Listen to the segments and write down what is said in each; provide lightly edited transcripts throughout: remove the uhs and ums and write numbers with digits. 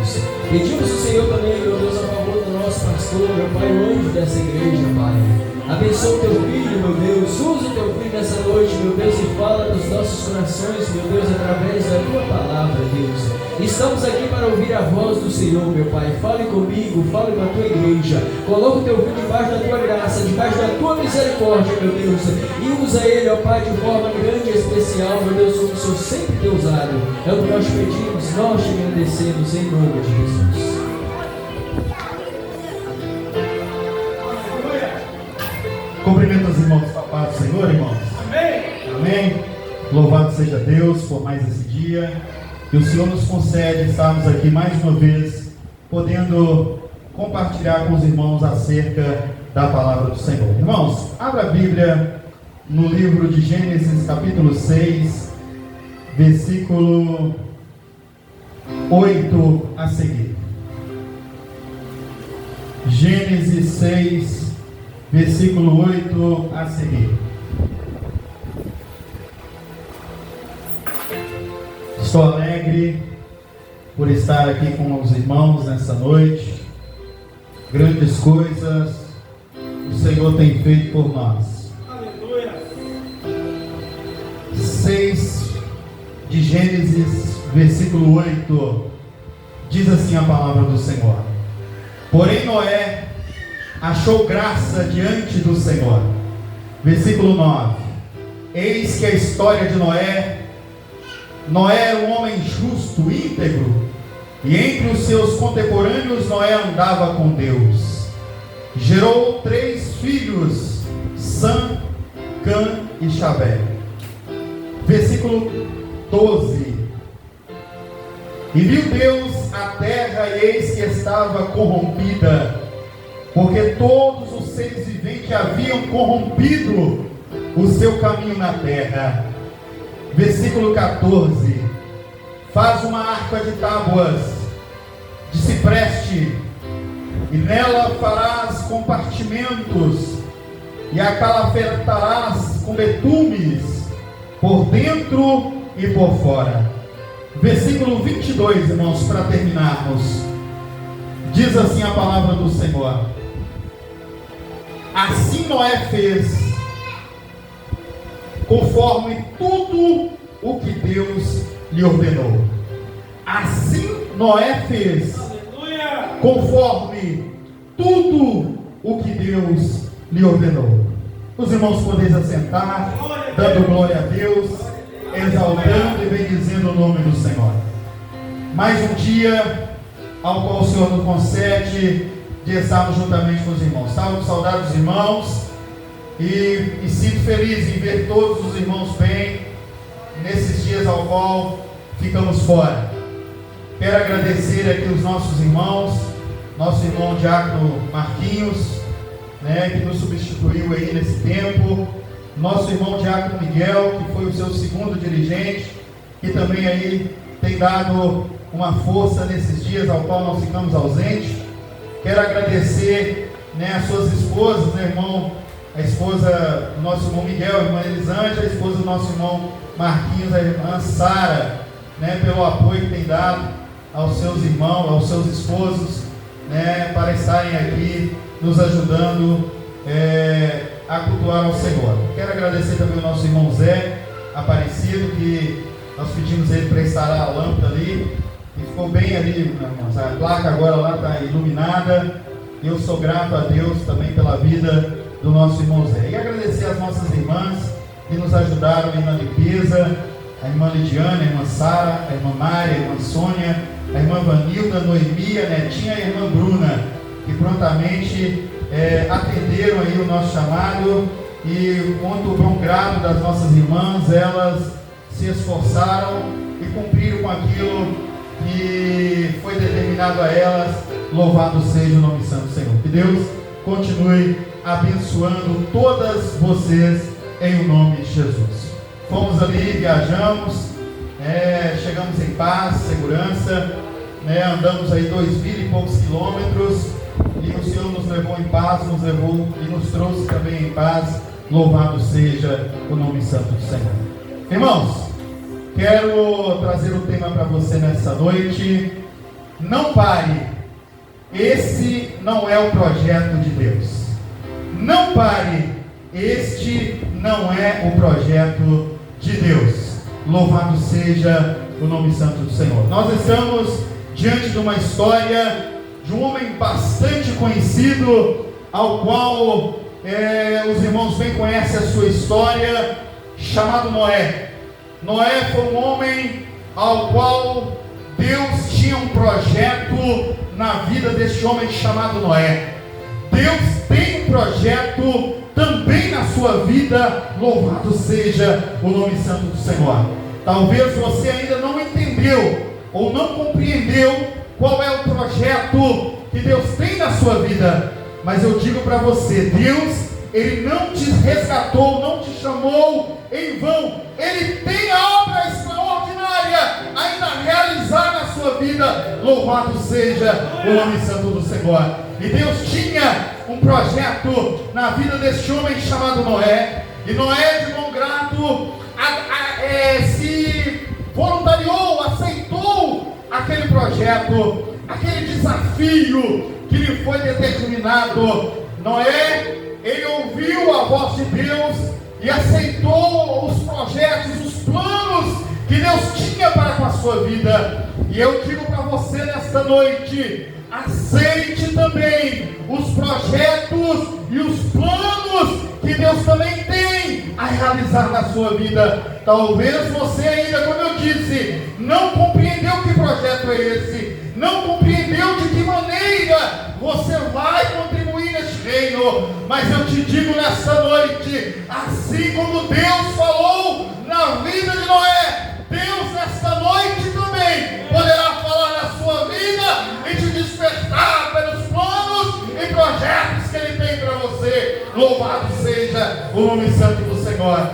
Deus. Pedimos o Senhor também, meu Deus, a favor do nosso pastor, meu Pai, o anjo dessa igreja, Pai. Abençoa o teu filho, meu Deus. Usa o teu filho nessa noite, meu Deus, e fala dos nossos corações, meu Deus, através da tua palavra, Deus. Estamos aqui para ouvir a voz do Senhor, meu Pai. Fale comigo, fale com a tua igreja. Coloca o teu filho debaixo da tua graça, debaixo da tua misericórdia, meu Deus. E usa ele, ó Pai, de forma grande e especial, meu Deus, como o Senhor sempre tem usado. É o que nós pedimos, nós te agradecemos em nome de Jesus. Cumprimento os irmãos com a paz do Senhor, irmãos. Amém. Amém. Louvado seja Deus por mais esse dia. Que o Senhor nos concede estarmos aqui mais uma vez, podendo compartilhar com os irmãos acerca da palavra do Senhor. Irmãos, abra a Bíblia no livro de Gênesis, capítulo 6, versículo 8 a seguir. Gênesis 6, versículo 8 a seguir. Estou alegre por estar aqui com os irmãos nessa noite. Grandes coisas o Senhor tem feito por nós. Aleluia. 6 de Gênesis, versículo 8, diz assim a palavra do Senhor: Porém Noé achou graça diante do Senhor. Versículo 9: Eis que a história de Noé era um homem justo, íntegro, e entre os seus contemporâneos Noé andava com Deus. Gerou 3 filhos, Sam, Cã e Jafé. Versículo 12: E viu Deus a terra, e eis que estava corrompida, porque todos os seres viventes haviam corrompido o seu caminho na terra. Versículo 14: Faz uma arca de tábuas de cipreste, e nela farás compartimentos, e a calafetarás com betumes, por dentro e por fora. Versículo 22, irmãos, para terminarmos. Diz assim a palavra do Senhor: Assim Noé fez, conforme tudo o que Deus lhe ordenou. Assim Noé fez, Aleluia. conforme tudo o que Deus lhe ordenou. Os irmãos podem assentar, dando glória a Deus, exaltando e bendizendo o nome do Senhor. Mais um dia ao qual o Senhor nos concede de estarmos juntamente com os irmãos. Estava com saudade dos irmãos e sinto feliz em ver todos os irmãos bem nesses dias ao qual ficamos fora. Quero agradecer aqui os nossos irmãos, nosso irmão Diácono Marquinhos, que nos substituiu aí nesse tempo, nosso irmão Diácono Miguel, que foi o seu segundo dirigente, que também aí tem dado uma força nesses dias ao qual nós ficamos ausentes. Quero agradecer as suas esposas, irmão, a esposa do nosso irmão Miguel, a irmã Elisângela, a esposa do nosso irmão Marquinhos, a irmã Sara, pelo apoio que tem dado aos seus irmãos, aos seus esposos, para estarem aqui nos ajudando a cultuar ao Senhor. Quero agradecer também ao nosso irmão Zé Aparecido, que nós pedimos ele para instalar a lâmpada ali, e ficou bem ali, irmãos. A placa agora lá está iluminada. Eu sou grato a Deus também pela vida do nosso irmão Zé. E agradecer às nossas irmãs que nos ajudaram ali na limpeza, a irmã Lidiane, a irmã Sara, a irmã Mária, a irmã Sônia, a irmã Vanilda, a Noemia, a Netinha e a irmã Bruna, que prontamente atenderam aí o nosso chamado, e quanto bom grado das nossas irmãs, elas se esforçaram e cumpriram com aquilo que foi determinado a elas. Louvado seja o nome santo do Senhor. Que Deus continue abençoando todas vocês em o nome de Jesus. Fomos ali, viajamos, chegamos em paz, segurança, andamos aí 2.000 e poucos quilômetros, e o Senhor nos levou em paz, nos levou e nos trouxe também em paz. Louvado seja o nome santo do Senhor. Irmãos, quero trazer um tema para você nessa noite, não pare. Esse não é o projeto de Deus. Não pare. Este não é o projeto de Deus. Louvado seja o nome santo do Senhor. Nós estamos diante de uma história de um homem bastante conhecido, ao qual os irmãos bem conhecem a sua história, chamado Noé. Noé foi um homem ao qual Deus tinha um projeto na vida deste homem chamado Noé. Deus tem um projeto também na sua vida. Louvado seja o nome santo do Senhor. Talvez você ainda não entendeu ou não compreendeu qual é o projeto que Deus tem na sua vida, mas eu digo para você, Deus, Ele não te resgatou, não te chamou em vão. Ele tem a obra extraordinária ainda a realizar na sua vida. Louvado seja o nome santo do Senhor. E Deus tinha um projeto na vida deste homem chamado Noé. E Noé, de bom grado, se voluntariou, aceitou aquele projeto, aquele desafio que lhe foi determinado. Noé, ele ouviu a voz de Deus e aceitou os projetos, os planos que Deus tinha para com a sua vida. E eu digo para você nesta noite, aceite também os projetos e os planos que Deus também tem a realizar na sua vida. Talvez você ainda, como eu disse, não compreendeu que projeto é esse, não compreendeu de que maneira você vai contribuir neste reino, mas eu te digo nesta noite, assim como Deus falou na vida de Noé, Deus nesta noite também poderá falar na sua vida e te despertar pelos planos e projetos que Ele tem para você. Louvado seja o nome santo do Senhor.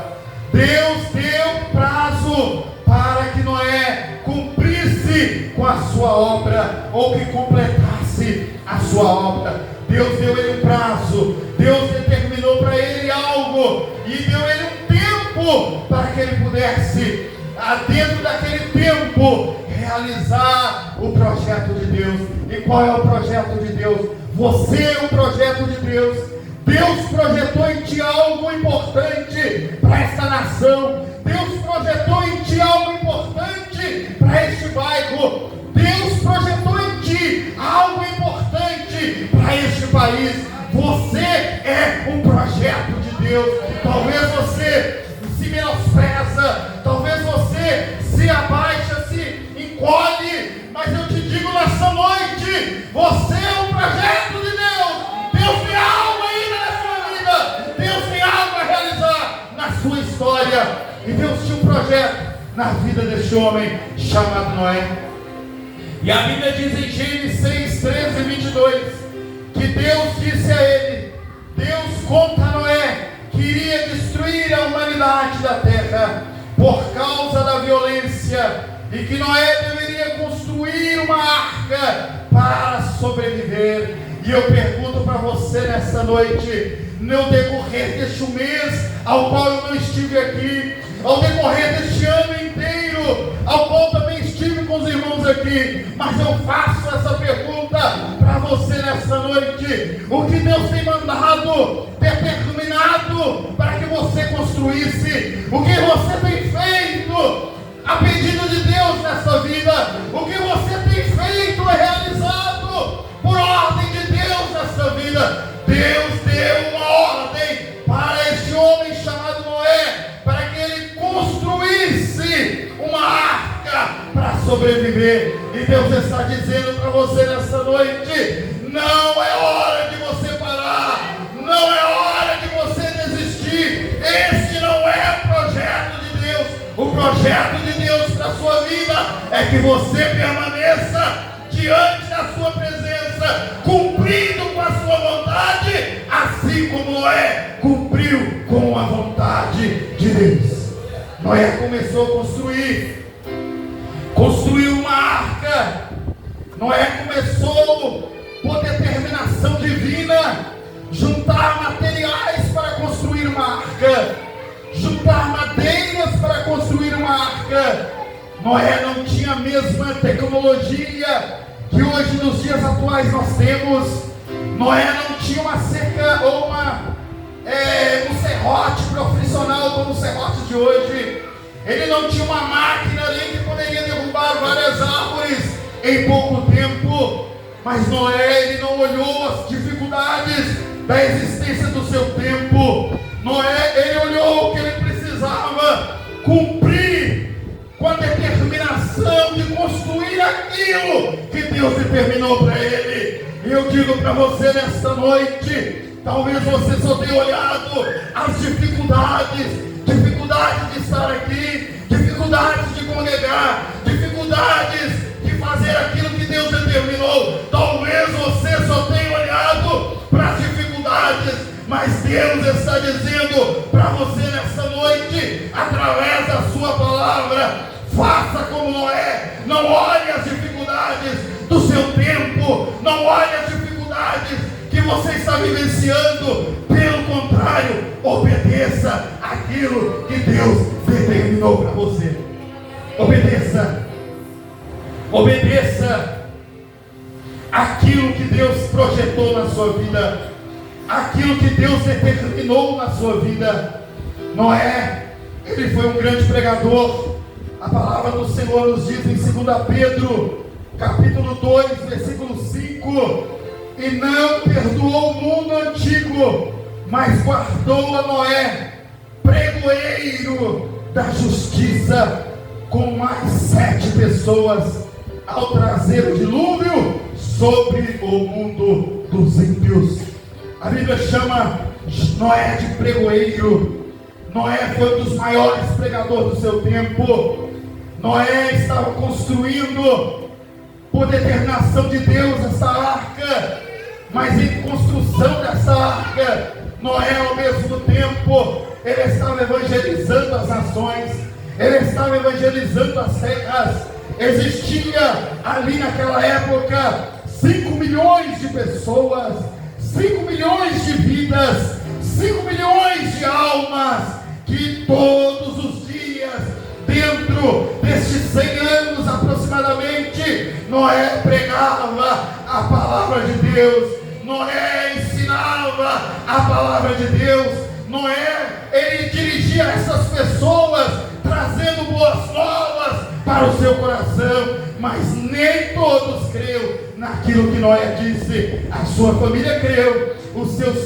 Deus deu prazo para que Noé cumprisse com a sua obra, ou que completasse a sua obra. Deus deu ele um prazo, Deus determinou para ele algo, e deu ele um tempo para que ele pudesse, dentro daquele tempo, realizar o projeto de Deus. E qual é o projeto de Deus? Você é o projeto de Deus. Deus projetou em ti algo importante para esta nação. Deus projetou em ti algo importante para este bairro. Deus projetou em ti algo importante para este país. Você é um projeto de Deus. Talvez você se menospreza, talvez você se abaixa, se encolhe, mas eu te digo nessa noite, você é um projeto de Deus. Deus tem algo ainda na sua vida, Deus tem algo a realizar na sua história. E Deus tinha um projeto na vida deste homem chamado Noé. E a Bíblia diz em Gênesis 6, 13 e 22, que Deus disse a ele, Deus conta a Noé, que iria destruir a humanidade da terra por causa da violência, e que Noé deveria construir uma arca para sobreviver. E eu pergunto para você nessa noite, no decorrer deste mês ao qual eu não estive aqui, ao decorrer deste ano inteiro, ao qual também estive com os irmãos aqui, mas eu faço essa pergunta para você nessa noite: o que Deus tem mandado, determinado para que você construísse, o que você tem feito a pedido de Deus nessa vida, o que você tem feito é realizado por ordem de Deus nessa vida. Deus deu uma ordem para este homem chamado Noé, para que ele construísse uma arca para sobreviver. E Deus está dizendo para você nessa noite: não é hora de você parar, não é hora de você desistir. Este não é o projeto de Deus. O projeto de Deus para a sua vida é que você permaneça diante da sua presença, cumprindo com a sua vontade, assim como Noé cumpriu com a vontade de Deus. Noé começou a construiu uma arca. Noé começou, por determinação divina, juntar materiais para construir uma arca, juntar madeiras para construir uma arca. Noé não tinha a mesma tecnologia que hoje nos dias atuais nós temos. Noé não tinha uma cerca ou um serrote profissional como os serrotes de hoje. Ele não tinha uma máquina ali que poderia derrubar várias árvores em pouco tempo. Mas Noé, ele não olhou as dificuldades da existência do seu tempo. Noé, ele olhou que ele precisava cumprir com a determinação de construir aquilo que Deus determinou para ele. E eu digo para você nesta noite, talvez você só tenha olhado as dificuldades de estar aqui, dificuldades de congregar, dificuldades de fazer aquilo que Deus determinou. Talvez você só tenha olhado para as dificuldades, mas Deus está dizendo para você nesta noite, através da sua palavra: faça como Noé, não olhe as dificuldades do seu tempo, não olhe as dificuldades que você está vivenciando, pelo contrário, obedeça aquilo que Deus determinou para você. Obedeça aquilo que Deus projetou na sua vida, aquilo que Deus determinou na sua vida. Noé, ele foi um grande pregador. A palavra do Senhor nos diz em 2 Pedro, capítulo 2, versículo 5: e não perdoou o mundo antigo, mas guardou a Noé, pregoeiro da justiça, com mais 7 pessoas, ao trazer o dilúvio sobre o mundo dos ímpios. A Bíblia chama Noé de pregoeiro. Noé foi um dos maiores pregadores do seu tempo. Noé estava construindo, por determinação de Deus, essa arca. Mas em construção dessa arca, Noé, ao mesmo tempo, ele estava evangelizando as nações, ele estava evangelizando as terras. Existia ali naquela época 5 milhões de pessoas, 5 milhões de vidas, 5 milhões de almas, que todos os dias, dentro destes 100 anos aproximadamente, Noé pregava a palavra de Deus, Noé ensinava a palavra de Deus, Noé, ele dirigia essas pessoas, trazendo boas novas para o seu coração. Mas nem todos creram naquilo que Noé disse. A sua família creu,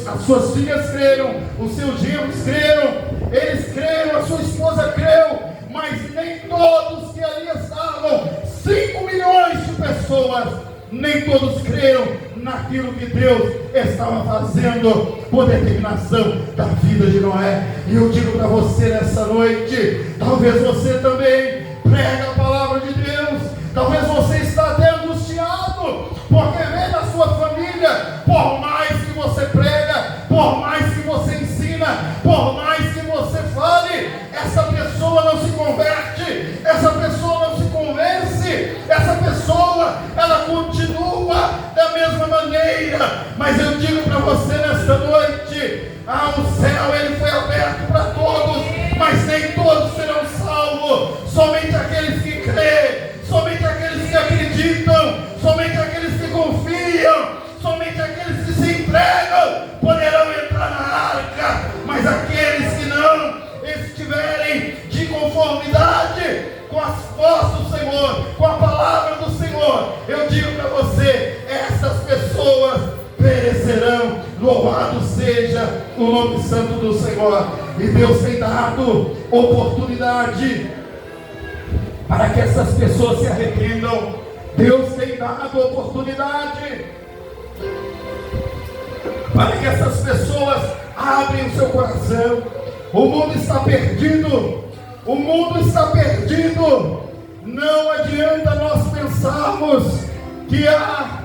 as suas filhas creram, os seus genros creram, eles creram, a sua esposa creu, mas nem todos que ali estavam, 5 milhões de pessoas, nem todos creram naquilo que Deus estava fazendo por determinação da vida de Noé. E eu digo para você nessa noite, talvez você também pregue a palavra de Deus, talvez você está até angustiado, porque vê da sua família, por mais que você prega, por mais que você ensina, por mais que você fale, essa pessoa não se converte, essa pessoa não se convence, essa pessoa, ela continua da mesma maneira. Mas eu digo para você nesta noite, o céu ele foi aberto para todos, mas nem todos serão salvos. Somente aqueles que creem, somente aqueles que acreditam, somente aqueles que confiam, somente aqueles que se entregam poderão entrar na arca. Mas aqueles que não estiverem de conformidade com as vozes do Senhor, com a palavra do Senhor, eu digo para você, essas pessoas perecerão. Louvado seja o nome santo do Senhor. E Deus tem dado oportunidade para que essas pessoas se arrependam. Deus tem dado oportunidade para que essas pessoas abrem o seu coração. O mundo está perdido. O mundo está perdido. Não adianta nós pensarmos que há,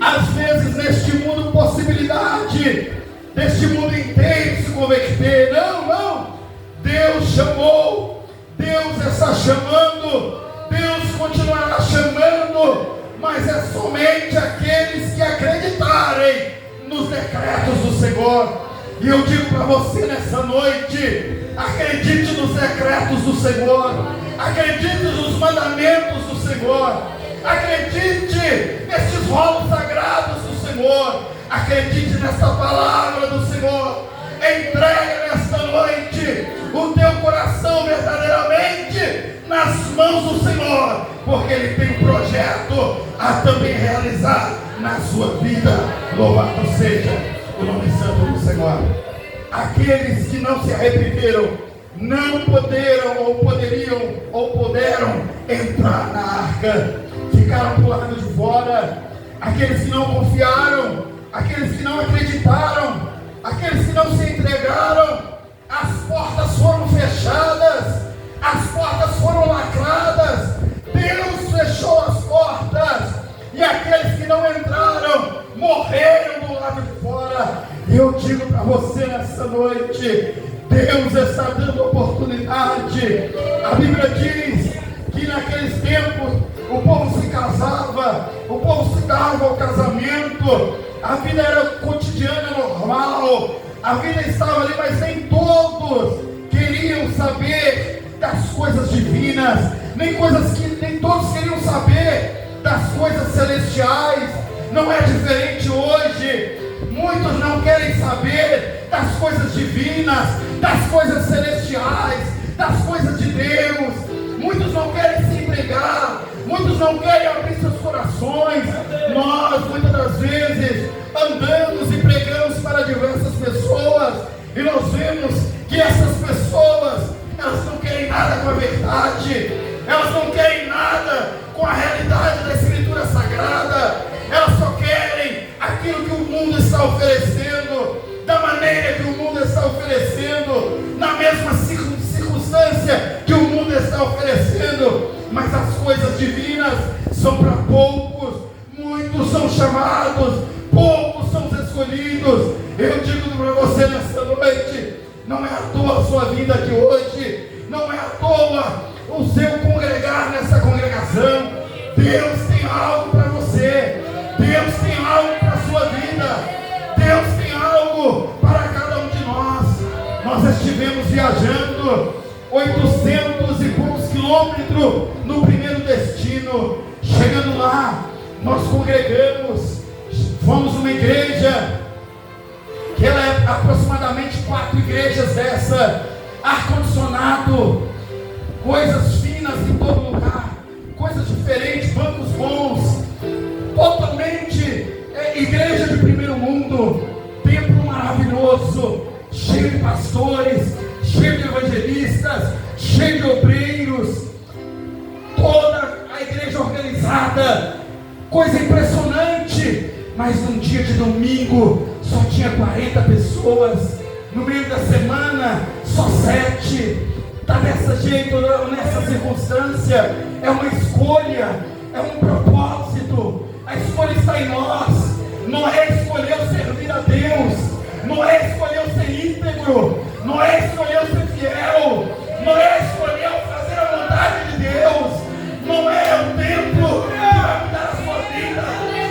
às vezes, neste mundo, possibilidade deste mundo inteiro se converter. Não. Deus chamou, Deus está chamando, Deus continuará chamando, mas é somente aqueles que acreditarem nos decretos do Senhor. E eu digo para você nessa noite, acredite nos decretos do Senhor, acredite nos mandamentos do Senhor, Acredite nesses rolos sagrados do Senhor. Acredite nesta palavra do Senhor. Entrega nesta noite o teu coração verdadeiramente nas mãos do Senhor, porque Ele tem um projeto a também realizar na sua vida. Louvado seja o nome santo do Senhor. Aqueles que não se arrependeram não puderam entrar na arca, ficaram do lado de fora. Aqueles que não confiaram, aqueles que não acreditaram, aqueles que não se entregaram, as portas foram fechadas, as portas foram lacradas, Deus fechou as portas, e aqueles que não entraram, morreram do lado de fora. Eu digo para você nessa noite, Deus está dando oportunidade. A Bíblia diz que naqueles tempos o povo se casava, o povo se dava ao casamento, a vida era cotidiana, normal, a vida estava ali, mas nem todos queriam saber das coisas divinas, nem todos queriam saber das coisas celestiais. Não é diferente hoje. Muitos não querem saber das coisas divinas, das coisas celestiais, das coisas de Deus. Muitos não querem se entregar, muitos não querem abrir seus corações. Nós, muitas das vezes, andamos e pregamos para diversas pessoas, e nós vemos que essas pessoas, elas não querem nada com a verdade, elas não querem nada com a realidade da Escritura Sagrada, elas só querem aquilo que o mundo está oferecendo, da maneira que o mundo está oferecendo, na mesma circunstância que o mundo está oferecendo. Mas as coisas divinas são para poucos, muitos são chamados, poucos são os escolhidos. Eu digo para você nessa noite, não é à toa a sua vida aqui hoje, não é à toa o seu congregar nessa congregação. Deus tem algo para você, Deus tem algo para a sua vida, Deus tem algo para cada um de nós. Nós estivemos viajando 800 e poucos quilômetros no primeiro destino. Chegando lá, nós congregamos, fomos uma igreja, que ela é aproximadamente 4 igrejas dessa, ar-condicionado, coisas finas em todo lugar, coisas diferentes, bancos bons, totalmente igreja de primeiro mundo, templo maravilhoso, cheio de pastores, cheio de evangelistas, cheio de obreiros, toda a igreja organizada, coisa impressionante. Mas num dia de domingo só tinha 40 pessoas, no meio da semana só 7. Está desse jeito, nessa circunstância. É uma escolha, é um propósito. A escolha está em nós. Noé escolheu servir a Deus, Noé escolheu ser íntegro, Noé escolheu ser fiel, Noé escolheu fazer a vontade de Deus. Não é o templo que vai mudar a sua vida,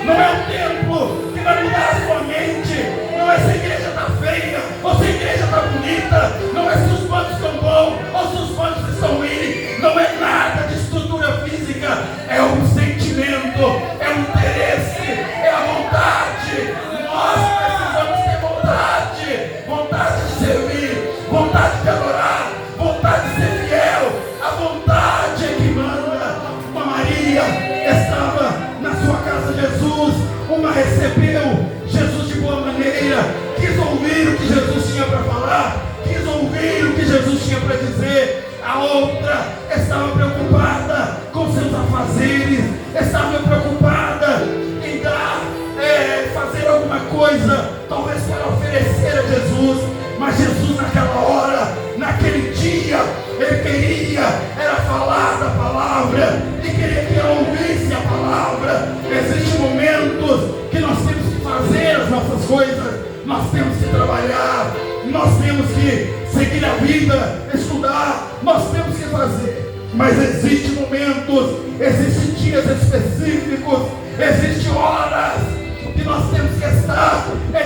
não é o templo que vai mudar a sua mente, não é se a igreja está feia ou se a igreja está bonita, não é se os bancos estão bons ou se os bancos estão ruins, não é nada de estrutura física, é o sentimento, é o interesse, é a vontade. Nós precisamos ter vontade de servir, vontade de adorar, vontade de ser fiel. A vontade é que manda. Uma Maria estava na sua casa Jesus, uma recebeu Jesus de boa maneira, quis ouvir o que Jesus tinha para falar, quis ouvir o que Jesus tinha para dizer. A outra estava preocupada com seus afazeres, estava preocupada em fazer alguma coisa, talvez para oferecer a Jesus. Mas Jesus naquela hora, naquele dia, Ele queria era falar da palavra, e queria que ela ouvisse a palavra. Existem momentos que nós temos que fazer as nossas coisas, nós temos que trabalhar, nós temos que seguir a vida, estudar, nós temos que fazer. Mas existem momentos, existem dias específicos, existem horas que nós temos que estar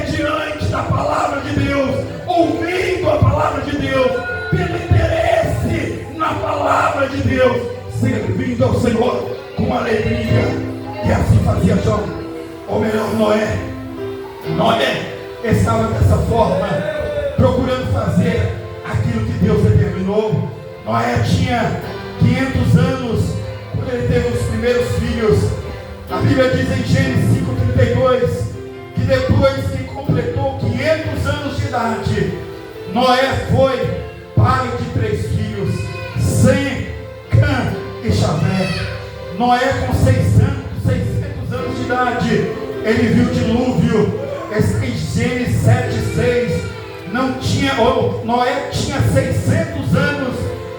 diante da palavra de Deus, ouvindo a palavra de Deus, pelo interesse na palavra de Deus. servindo ao Senhor com alegria. E assim fazia Jó, ou melhor, Noé. Noé estava dessa forma, procurando fazer aquilo que Deus determinou. Noé tinha 500 anos quando ele teve os primeiros filhos. A Bíblia diz em Gênesis 5:32 que depois que completou 500 anos de idade, Noé foi pai de 3 filhos, Sem, Cã e Jafé. Noé com 600 anos de idade, ele viu o dilúvio. Em Gênesis 7:6, Noé tinha 600 anos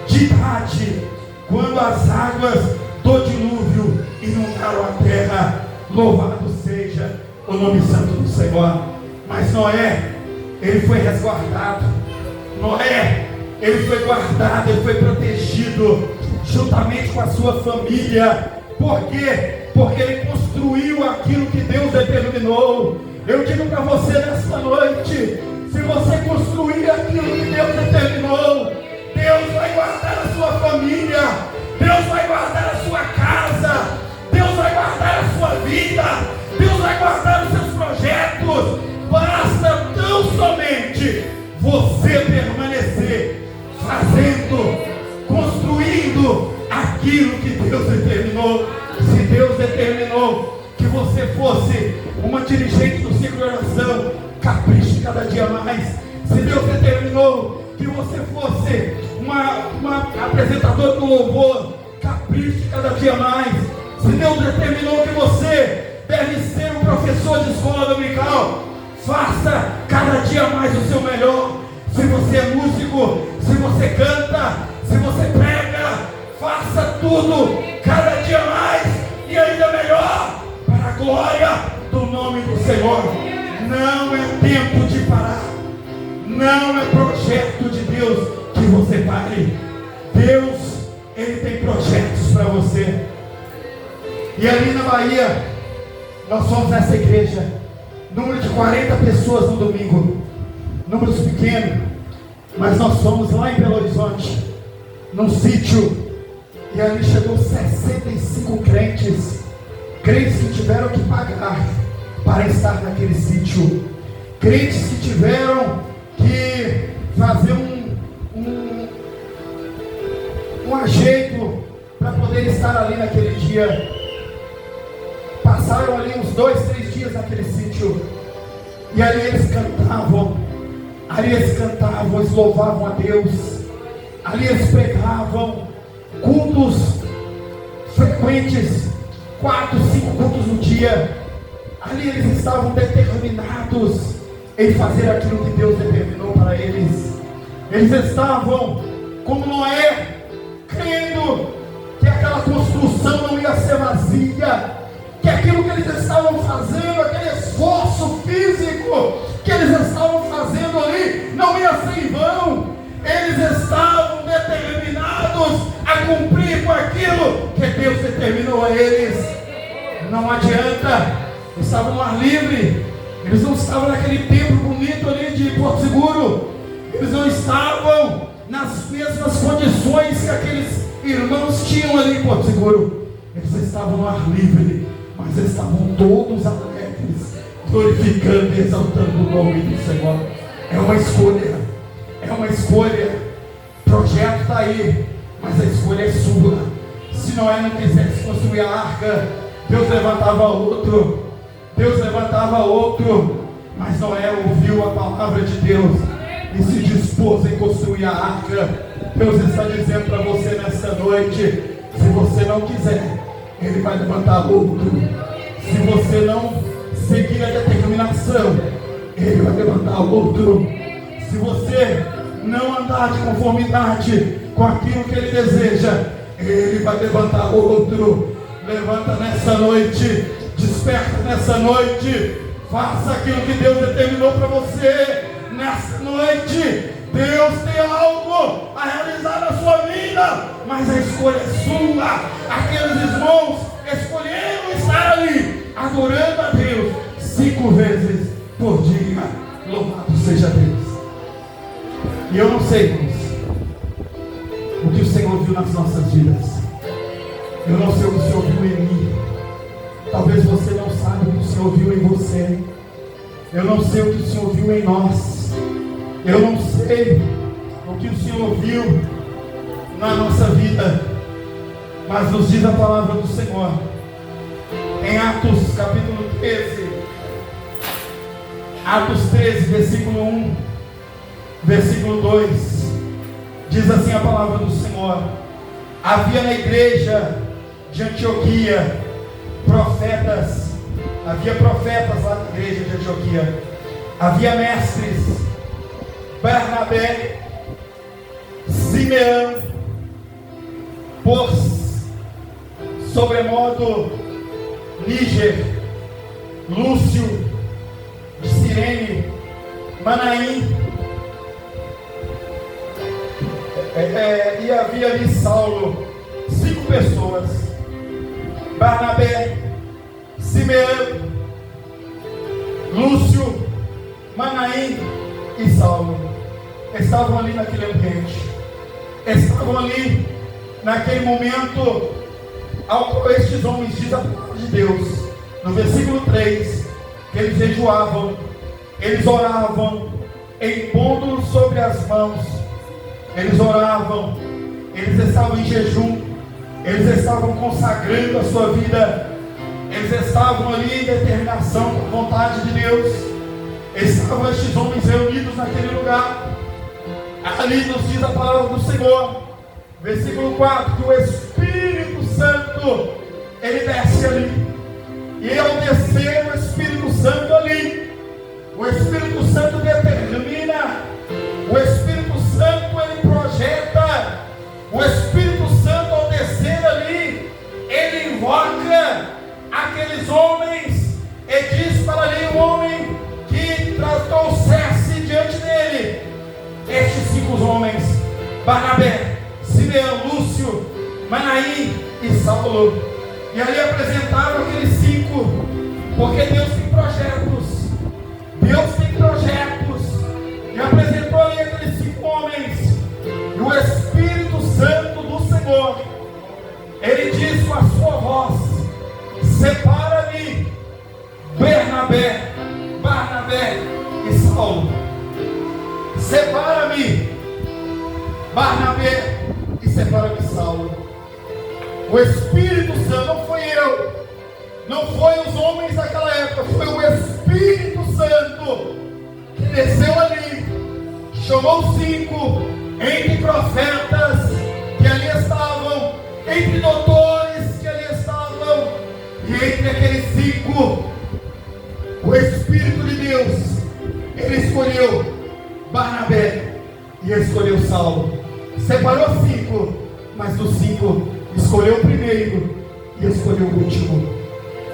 de idade quando as águas do dilúvio inundaram a terra. Louvado seja o nome santo do Senhor. Mas Noé, ele foi resguardado. Noé, ele foi guardado, ele foi protegido juntamente com a sua família. Por quê? Porque ele construiu aquilo que Deus determinou. Eu digo para você nesta noite, se você construir aquilo que Deus determinou, Deus vai guardar a sua família, Deus vai guardar a sua casa, Deus vai guardar a sua vida, Deus vai guardar os seus projetos. Basta tão somente você permanecer fazendo, construindo aquilo que Deus determinou. Se Deus determinou que você fosse uma dirigente do ciclo de oração, capriche cada dia mais. Se Deus determinou que você fosse uma apresentadora do louvor, capriche cada dia mais. Se Deus determinou que você deve ser um professor de escola dominical, faça cada dia mais o seu melhor. Se você é músico, se você canta, se você prega, faça tudo cada dia mais e ainda melhor, para a glória do nome do Senhor. Não é tempo de parar. Não é projeto de Deus que você pare. Deus, Ele tem projetos para você. E ali na Bahia, nós fomos nessa igreja, número de 40 pessoas no domingo, números pequenos, mas nós fomos lá em Belo Horizonte, num sítio, e ali chegou 65 crentes que tiveram que pagar para estar naquele sítio, crentes que tiveram que fazer um ajeito para poder estar ali naquele dia. Passaram ali uns 2, 3 dias naquele sítio, e ali eles cantavam, eles louvavam a Deus, ali eles pregavam, cultos frequentes, 4, 5 cultos no dia. Ali eles estavam determinados em fazer aquilo que Deus determinou para eles. Eles estavam como Noé, crendo que aquela construção não ia ser vazia, que aquilo que eles estavam fazendo, aquele esforço físico que eles estavam fazendo ali, não ia ser em vão. Eles estavam determinados a cumprir com aquilo que Deus determinou a eles. Não adianta, eles estavam no ar livre, eles não estavam naquele templo bonito ali de Porto Seguro, eles não estavam nas mesmas condições que aqueles irmãos tinham ali em Porto Seguro. Eles estavam no ar livre, mas eles estavam todos alegres, glorificando e exaltando o nome do Senhor. É uma escolha, o projeto está aí, mas a escolha é sua. Se Noé não quisesse construir a arca, Deus levantava outro, mas Noé ouviu a palavra de Deus e se dispôs em construir a arca. Deus está dizendo para você nesta noite, se você não quiser, Ele vai levantar outro. Se você não seguir a determinação, Ele vai levantar outro. Se você não andar de conformidade com aquilo que Ele deseja, Ele vai levantar outro. Levanta nessa noite, desperta nessa noite, faça aquilo que Deus determinou para você. Nessa noite, Deus tem algo a realizar na sua vida, mas a escolha é sua. Aqueles irmãos escolheram estar ali, adorando a Deus 5 vezes por dia. Louvado seja Deus. E eu não sei, irmãos, o que o Senhor viu nas nossas vidas. Eu não sei o que o Senhor viu em mim. Talvez você não saiba o que o Senhor viu em você. Eu não sei o que o Senhor viu em nós. Eu não sei o que o Senhor viu na nossa vida. Mas nos diz a palavra do Senhor em Atos capítulo 13. Atos 13, versículo 1, versículo 2. Diz assim a palavra do Senhor: havia na igreja de Antioquia profetas. Havia profetas lá na igreja de Antioquia. Havia mestres: Barnabé, Simeão, por sobremodo Níger, Lúcio de Cirene, Manaim, e havia ali Saulo. 5 pessoas: Barnabé, Simeão, Lúcio, Manaim e Saulo. Estavam ali naquele ambiente, estavam ali naquele momento ao qual estes homens, diz a palavra de Deus no versículo 3, que eles jejuavam, eles oravam, impondo sobre as mãos. Eles oravam, eles estavam em jejum, eles estavam consagrando a sua vida, eles estavam ali em determinação com a vontade de Deus. Estavam estes homens reunidos naquele lugar. Ali nos diz a palavra do Senhor, versículo 4, que o Espírito Santo, ele desce ali. E ao descer o Espírito Santo ali, o Espírito Santo determina, o Espírito Santo ele projeta, o Espírito Santo ao descer ali, ele invoca aqueles homens e diz para ali o homem que trouxesse diante dele estes 5 homens: Barnabé, Simeão, Lúcio, Manaim e Saulo. E ali apresentaram aqueles 5, porque Deus tem projetos. Deus tem projetos. E apresentou ali aqueles 5 homens. E o Espírito Santo do Senhor, ele diz com a sua voz: separa-me Barnabé e Saulo. Separa-me Barnabé e separa-me Saulo. O Espírito Santo, não foi eu, não foi os homens daquela época, foi o Espírito Santo que desceu ali, chamou 5 entre profetas que ali estavam, entre doutores que ali estavam, e entre aqueles 5, o Espírito de Deus, ele escolheu Barnabé e escolheu Saulo. Separou 5, mas dos 5 escolheu o primeiro e escolheu o último.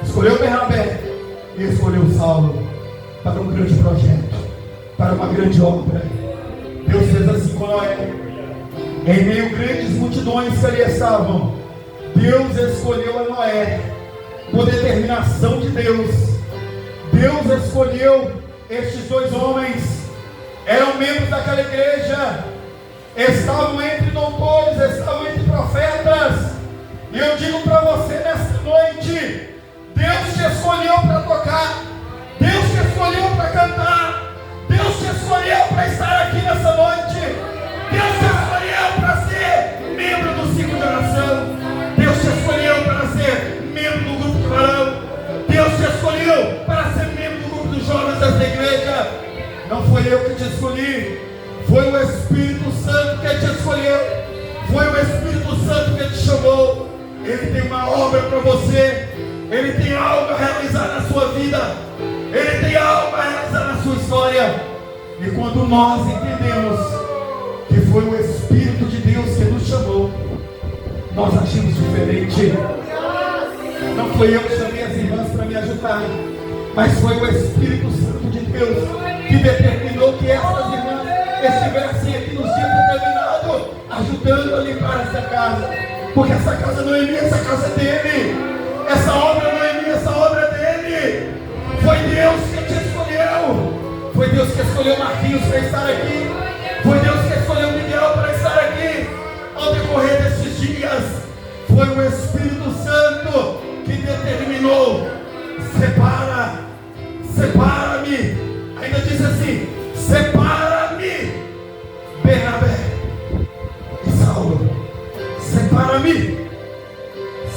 Escolheu Barnabé e escolheu Saulo para um grande projeto, para uma grande obra. Deus fez assim com Noé. Em meio a grandes multidões que ali estavam, Deus escolheu a Noé por determinação de Deus. Deus escolheu estes 2 homens, eram membros daquela igreja, estavam entre doutores, estavam entre profetas. E eu digo para você nesta noite: Deus te escolheu para tocar, Deus te escolheu para cantar, Deus te escolheu para estar aqui nessa noite, Deus te escolheu para ser membro do ciclo de oração, Deus te escolheu para ser membro do grupo de varão, Deus te escolheu para ser membro do grupo dos jovens dessa igreja. Não foi eu que te escolhi, foi o Espírito Santo que te escolheu, foi o Espírito Santo que te chamou. Ele tem uma obra para você, ele tem algo a realizar na sua vida, ele tem algo a realizar na sua história. E quando nós entendemos que foi o Espírito de Deus que nos chamou, nós agimos diferente. Não foi eu que chamei as irmãs para me ajudar, mas foi o Espírito Santo de Deus que determinou que essas irmãs estivessem aqui nos dias determinados, ajudando a limpar essa casa. Porque essa casa não é minha, essa casa é dele. Essa obra não é minha, essa obra é dele. Foi Deus que te escolheu. Foi Deus que escolheu Marquinhos para estar aqui. Foi Deus que escolheu Miguel para estar aqui. Ao decorrer desses dias, foi o Espírito Separa-me,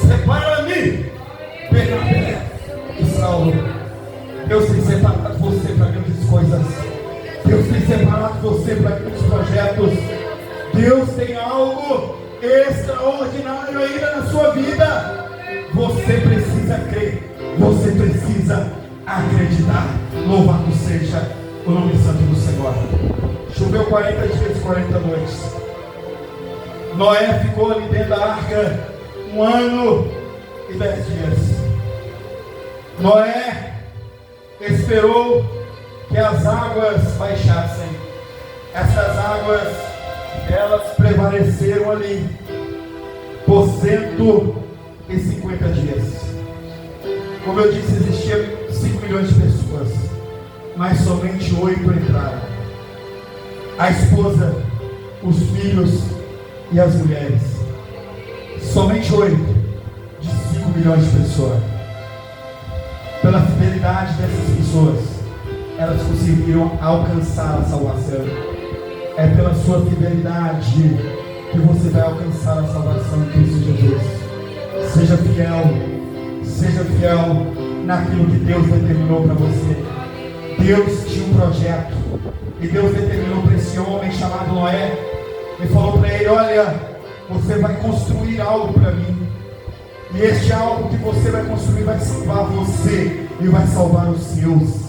separa-me, Bernabé e Saulo. Deus tem separado você para grandes coisas. Deus tem separado você para grandes projetos. Deus tem algo extraordinário ainda na sua vida. Você precisa crer, você precisa acreditar. Louvado seja o nome santo do Senhor. Choveu 40 dias e 40 noites. Noé ficou ali dentro da arca 1 ano e 10 dias. Noé esperou que as águas baixassem. Essas águas, elas prevaleceram ali por 150 dias. Como eu disse, existiam 5 milhões de pessoas, mas somente 8 entraram. A esposa, os filhos e as mulheres. Somente 8 de 5 milhões de pessoas. Pela fidelidade dessas pessoas, elas conseguiram alcançar a salvação. É pela sua fidelidade que você vai alcançar a salvação em Cristo Jesus. Seja fiel naquilo que Deus determinou para você. Deus tinha um projeto e Deus determinou para esse homem chamado Noé e falou para ele: olha, você vai construir algo para mim, e este algo que você vai construir vai salvar você e vai salvar os seus.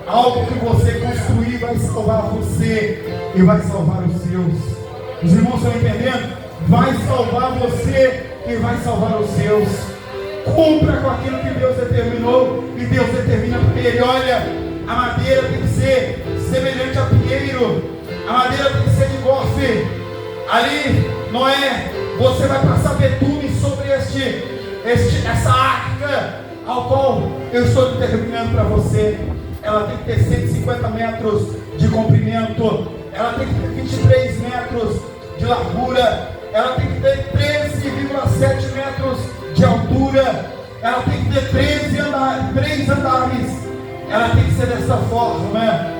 Algo que você construir vai salvar você e vai salvar os seus. Os irmãos estão entendendo? Vai salvar você e vai salvar os seus. Cumpra com aquilo que Deus determinou, e Deus determina para ele: olha, a madeira tem que ser semelhante a pinheiro, a madeira tem que ser de gofe. Ali, Noé, você vai passar betume sobre essa arca ao qual eu estou determinando para você. Ela tem que ter 150 metros de comprimento, ela tem que ter 23 metros de largura, ela tem que ter 13,7 metros de altura, ela tem que ter 3 andares, ela tem que ser dessa forma, né?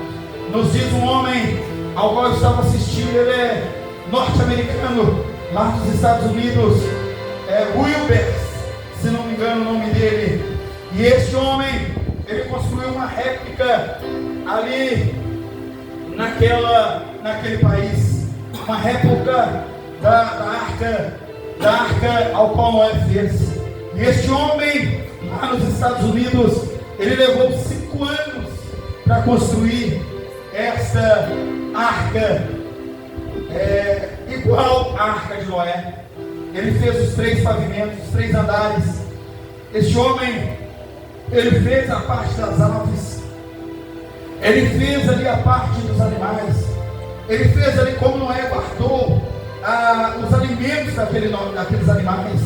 Nos diz um homem ao qual eu estava assistindo, ele é norte-americano, lá dos Estados Unidos, Wilbers, se não me engano o nome dele. E este homem, ele construiu uma réplica ali naquele país, uma réplica da arca ao qual Noé fez. E este homem, lá nos Estados Unidos, ele levou 5 anos para construir essa arca, igual à arca de Noé. Ele fez os 3 pavimentos, os 3 andares. Este homem, ele fez a parte das aves, ele fez ali a parte dos animais, ele fez ali como Noé guardou os alimentos daqueles animais,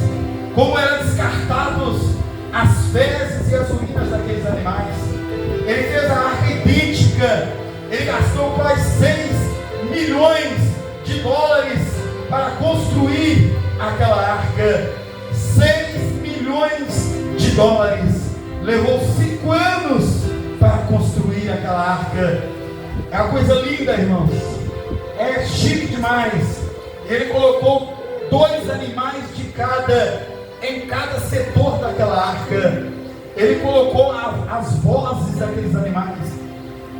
como eram descartados as fezes e as urinas daqueles animais. Ele fez a arca idêntica. Ele gastou quase 6 milhões de dólares para construir aquela arca. 6 milhões de dólares. Levou 5 anos para construir aquela arca. É uma coisa linda, irmãos. É chique demais. Ele colocou 2 animais em cada setor daquela arca. Ele colocou as vozes daqueles animais,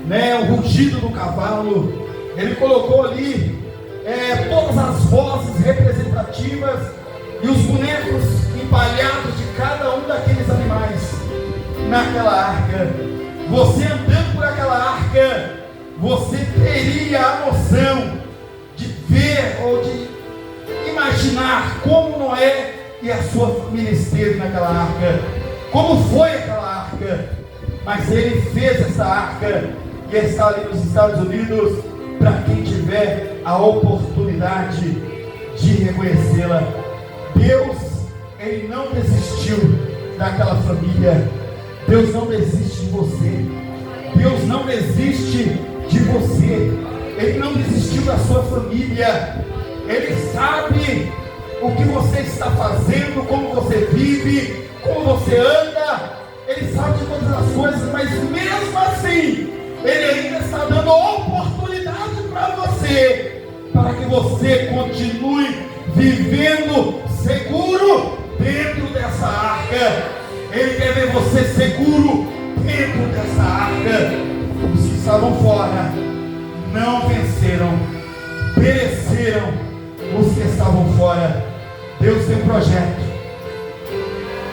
né? O rugido do cavalo. Ele colocou ali todas as vozes representativas e os bonecos empalhados de cada um daqueles animais naquela arca. Você andando por aquela arca, você teria a noção de ver ou de imaginar como Noé e a sua família esteve naquela arca, como foi aquela arca. Mas ele fez essa arca e está ali nos Estados Unidos para quem tiver a oportunidade de reconhecê-la. Deus, ele não desistiu daquela família. Deus não desiste de você. Deus não desiste de você. Ele não desistiu da sua família. Ele sabe o que você está fazendo, como você vive, como você anda. Ele sabe de todas as coisas, mas mesmo assim, Ele ainda está dando oportunidade para você, para que você continue vivendo seguro dentro dessa arca. Ele quer ver você seguro dentro dessa arca. Os que estavam fora não venceram, pereceram. Os que estavam fora, Deus tem um projeto.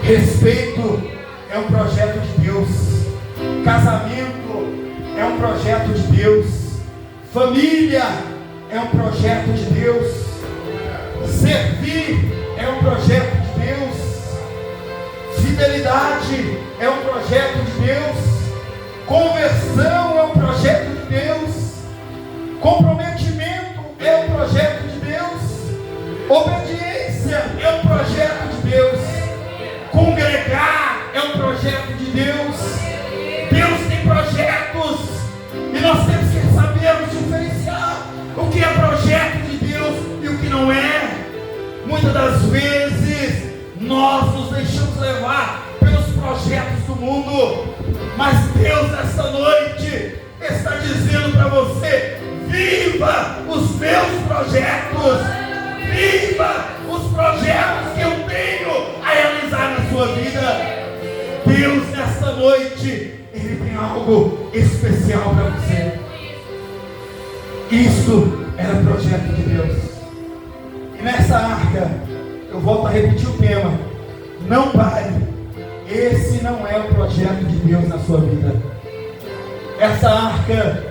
Respeito é um projeto de Deus. Casamento é um projeto de Deus. Família é um projeto de Deus. Servir é um projeto de Deus. Fidelidade é um projeto de Deus. Conversão é um projeto de Deus. Comprometimento é um projeto de Deus. Obediência é um projeto de Deus. Congregar é um projeto de Deus. Deus tem projetos e nós temos que sabermos diferenciar o que é projeto de Deus e o que não é. Muitas das vezes nós nos deixamos levar pelos projetos do mundo, mas Deus nessa noite está dizendo para você: viva os meus projetos, viva os projetos que eu tenho a realizar na sua vida. Deus nessa noite, Ele tem algo especial para você. Isso era projeto de Deus. E nessa arca, eu volto a repetir o tema: não pare. Esse não é o projeto de Deus na sua vida. Essa arca,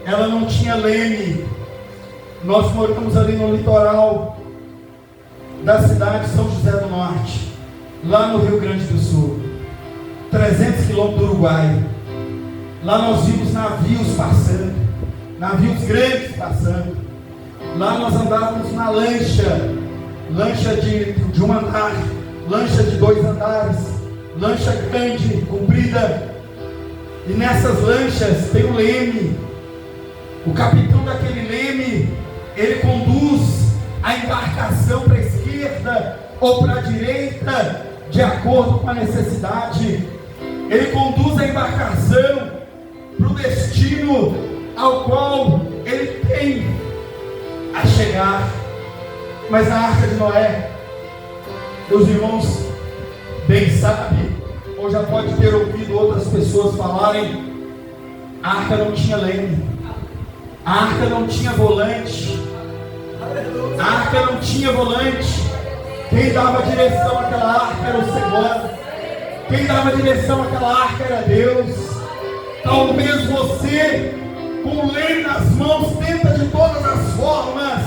ela não tinha leme. Nós moramos ali no litoral da cidade de São José do Norte, lá no Rio Grande do Sul, 300 quilômetros do Uruguai. Lá nós vimos navios passando, navios grandes passando. Lá nós andávamos na lancha de um andar, lancha de 2 andares, lancha grande, comprida. E nessas lanchas tem um leme. O capitão daquele leme, ele conduz a embarcação para a esquerda ou para a direita, de acordo com a necessidade. Ele conduz a embarcação para o destino ao qual ele tem a chegar. Mas a arca de Noé, os irmãos bem sabem, ou já pode ter ouvido outras pessoas falarem, a arca não tinha leme, a arca não tinha volante, a arca não tinha volante. Quem dava direção àquela arca era o Senhor. Quem dava direção àquela arca era Deus. Talvez você, com o leme nas mãos, tenta de todas as formas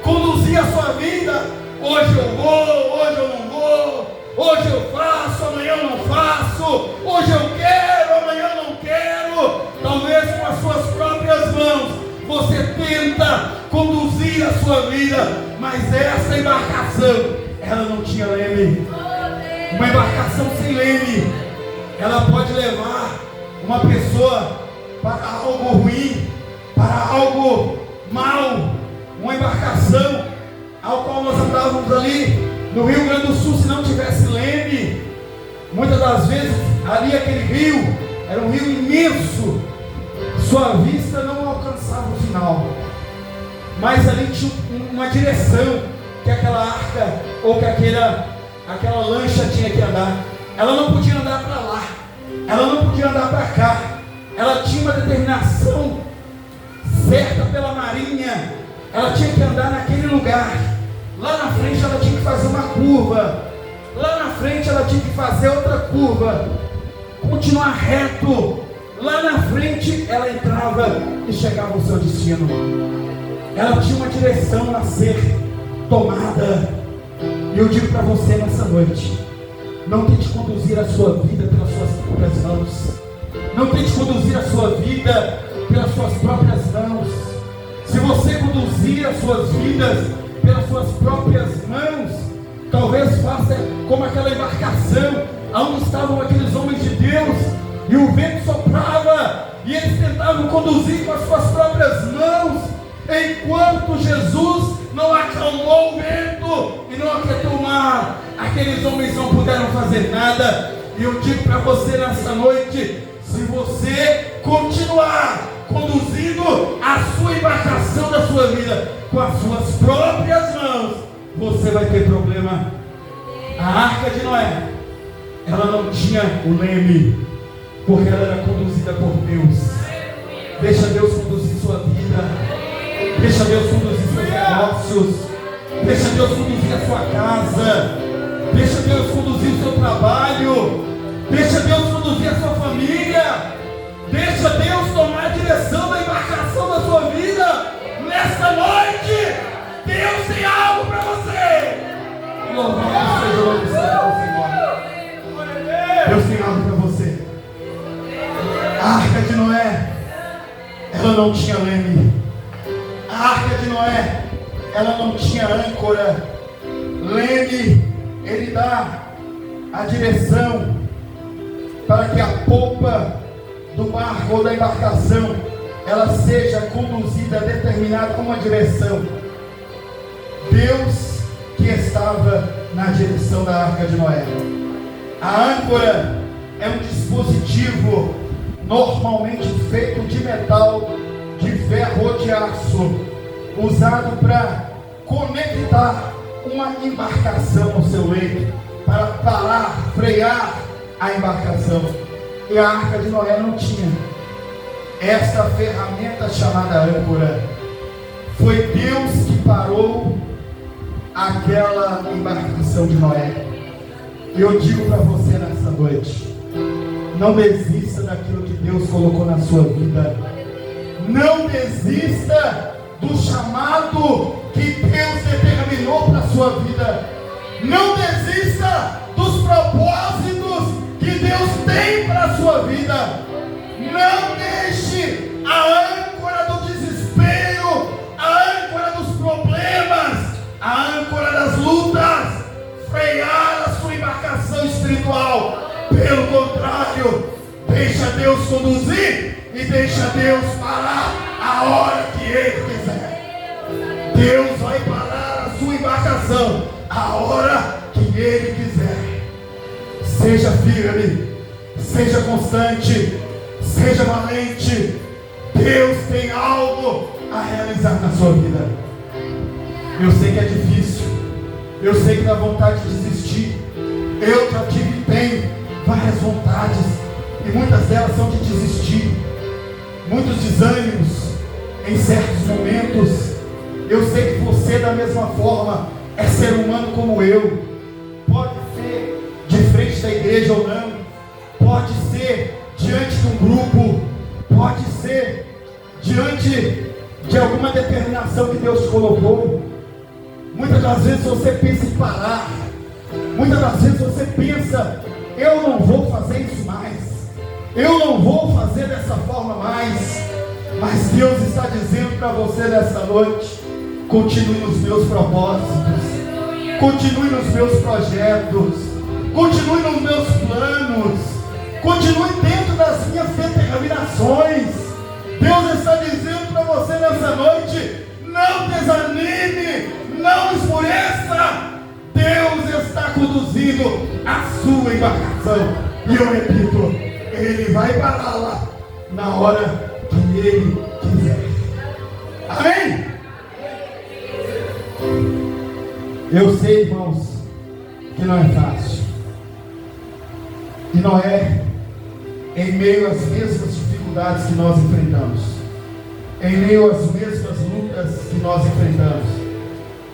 conduzir a sua vida. Hoje eu vou, hoje eu não vou. Hoje eu faço, amanhã eu não faço. Hoje eu quero, amanhã eu não quero. Talvez com as suas próprias mãos você tenta conduzir a sua vida, mas essa embarcação, ela não tinha leme. Uma embarcação sem leme, ela pode levar uma pessoa para algo ruim, para algo mal. Uma embarcação ao qual nós andávamos ali no Rio Grande do Sul, se não tivesse leme, muitas das vezes ali aquele rio era um rio imenso, sua vista não alcançava o final, mas ali tinha uma direção que aquela arca ou que aquela lancha tinha que andar. Ela não podia andar para lá, ela não podia andar para cá, ela tinha uma determinação certa pela marinha, ela tinha que andar naquele lugar. Lá na frente ela tinha que fazer uma curva, lá na frente ela tinha que fazer outra curva, continuar reto. Lá na frente ela entrava e chegava ao seu destino. Ela tinha uma direção a ser tomada. E eu digo para você nessa noite: não tente conduzir a sua vida pelas suas próprias mãos. Não tente conduzir a sua vida pelas suas próprias mãos. Se você conduzir as suas vidas pelas suas próprias mãos, talvez faça como aquela embarcação onde estavam aqueles homens de Deus, e o vento soprava e eles tentavam conduzir com as suas próprias mãos, enquanto Jesus não acalmou o vento e não aquietou o mar. Aqueles homens não puderam fazer nada. E eu digo para você nessa noite: se você continuar conduzindo a sua embarcação da sua vida com as suas próprias mãos, você vai ter problema. A arca de Noé, ela não tinha o leme, porque ela era conduzida por Deus. Deixa Deus conduzir sua vida. Deixa Deus conduzir seus negócios. Deixa Deus conduzir a sua casa. Deixa Deus conduzir o seu trabalho. Deixa Deus conduzir a sua família. Deixa Deus tomar a direção da embarcação da sua vida. Nesta noite, Deus tem algo para você. Louvado seja o nome do Senhor. Deus tem algo para você. A arca de Noé, ela não tinha leme. A arca de Noé, ela não tinha âncora. Leme, ele dá a direção para que a polpa do barco ou da embarcação, ela seja conduzida, determinada com uma direção. Deus que estava na direção da arca de Noé. A âncora é um dispositivo normalmente feito de metal, de ferro ou de aço, usado para conectar uma embarcação ao seu leito, para parar, frear a embarcação. E a arca de Noé não tinha esta ferramenta chamada âncora. Foi Deus que parou aquela embarcação de Noé. E eu digo para você nessa noite: não desista daquilo que Deus colocou na sua vida. Não desista do chamado que Deus determinou para a sua vida. Não desista dos propósitos que Deus tem para a sua vida. Não deixe a âncora do desespero, a âncora dos problemas, a âncora das lutas frear a sua embarcação espiritual. Pelo contrário, deixa Deus conduzir e deixa Deus parar a hora que Ele quiser. Deus vai parar a sua embarcação a hora que Ele quiser. Seja firme, seja constante, seja valente. Deus tem algo a realizar na sua vida. Eu sei que é difícil, eu sei que dá vontade de desistir. Eu já tive e tenho várias vontades, e muitas delas são de desistir, muitos desânimos em certos momentos. Eu sei que você, da mesma forma, é ser humano como eu. Pode ser de frente da igreja ou não, pode ser diante de um grupo, pode ser diante de alguma determinação que Deus te colocou. Muitas das vezes você pensa em parar, muitas das vezes você pensa: eu não vou fazer isso mais, eu não vou fazer dessa forma mais. Mas Deus está dizendo para você nessa noite: continue nos meus propósitos, continue nos meus projetos, continue nos meus planos, continue dentro das minhas determinações. Deus está dizendo para você nessa noite: não desanime, não esmoreça. Deus está conduzindo a sua embarcação, e eu repito, Ele vai pará-la na hora que Ele quiser. Amém? Eu sei, irmãos, que não é fácil. E Noé, em meio às mesmas dificuldades que nós enfrentamos, em meio às mesmas lutas que nós enfrentamos,